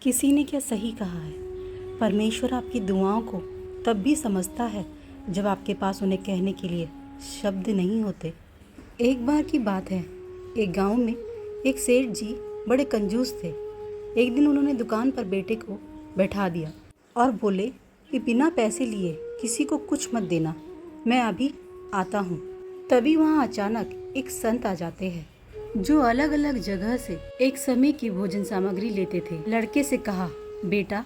किसी ने क्या सही कहा है, परमेश्वर आपकी दुआओं को तब भी समझता है जब आपके पास उन्हें कहने के लिए शब्द नहीं होते। एक बार की बात है, एक गांव में एक सेठ जी बड़े कंजूस थे। एक दिन उन्होंने दुकान पर बेटे को बैठा दिया और बोले कि बिना पैसे लिए किसी को कुछ मत देना, मैं अभी आता हूँ। तभी वहाँ अचानक एक संत आ जाते हैं जो अलग अलग जगह से एक समय की भोजन सामग्री लेते थे। लड़के से कहा, बेटा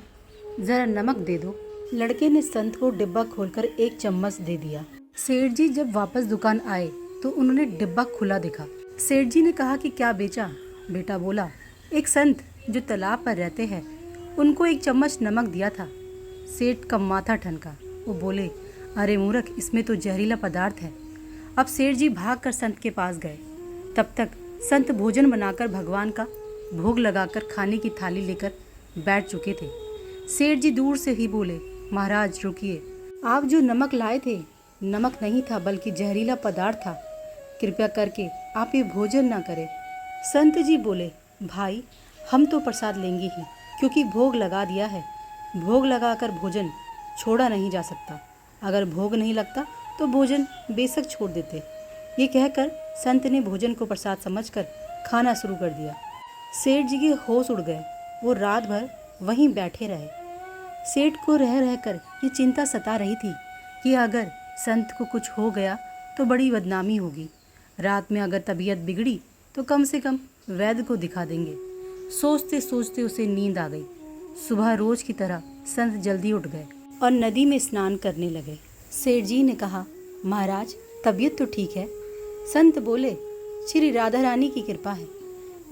जरा नमक दे दो। लड़के ने संत को डिब्बा खोलकर एक चम्मच दे दिया। सेठ जी जब वापस दुकान आए तो उन्होंने डिब्बा खुला देखा। सेठ जी ने कहा कि क्या बेचा? बेटा बोला, एक संत जो तालाब पर रहते हैं उनको एक चम्मच नमक दिया था। सेठ का माथा ठनका। वो बोले, अरे मूर्ख, इसमें तो जहरीला पदार्थ है। अब सेठ जी भागकर संत के पास गए। तब तक संत भोजन बनाकर भगवान का भोग लगाकर खाने की थाली लेकर बैठ चुके थे। सेठ जी दूर से ही बोले, महाराज रुकिए, आप जो नमक लाए थे नमक नहीं था बल्कि जहरीला पदार्थ था। कृपया करके आप ये भोजन ना करें। संत जी बोले, भाई हम तो प्रसाद लेंगे ही, क्योंकि भोग लगा दिया है। भोग लगाकर भोजन छोड़ा नहीं जा सकता। अगर भोग नहीं लगता तो भोजन बेशक छोड़ देते। ये कहकर संत ने भोजन को प्रसाद समझकर खाना शुरू कर दिया। सेठ जी के होश उड़ गए। वो रात भर वहीं बैठे रहे। सेठ को रह रहकर ये चिंता सता रही थी कि अगर संत को कुछ हो गया तो बड़ी बदनामी होगी। रात में अगर तबीयत बिगड़ी तो कम से कम वैद्य को दिखा देंगे। सोचते सोचते उसे नींद आ गई। सुबह रोज की तरह संत जल्दी उठ गए और नदी में स्नान करने लगे। सेठ जी ने कहा, महाराज तबीयत तो ठीक है? संत बोले, श्री राधा रानी की कृपा है।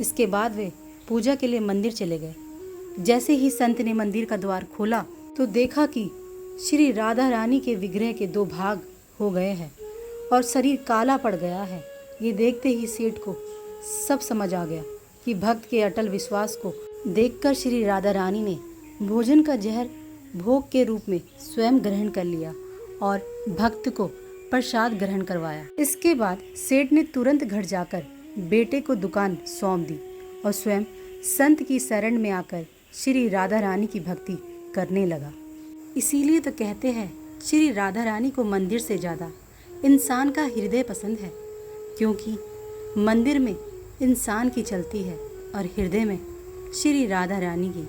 इसके बाद वे पूजा के लिए मंदिर चले गए। जैसे ही संत ने मंदिर का द्वार खोला तो देखा कि श्री राधा रानी के विग्रह के 2 भाग हो गए हैं और शरीर काला पड़ गया है। ये देखते ही सेठ को सब समझ आ गया कि भक्त के अटल विश्वास को देखकर श्री राधा रानी ने भोजन का जहर भोग के रूप में स्वयं ग्रहण कर लिया और भक्त को प्रसाद ग्रहण करवाया। इसके बाद सेठ ने तुरंत घर जाकर बेटे को दुकान सौंप दी और स्वयं संत की शरण में आकर श्री राधा रानी की भक्ति करने लगा। इसीलिए तो कहते हैं श्री राधा रानी को मंदिर से ज़्यादा इंसान का हृदय पसंद है, क्योंकि मंदिर में इंसान की चलती है और हृदय में श्री राधा रानी की।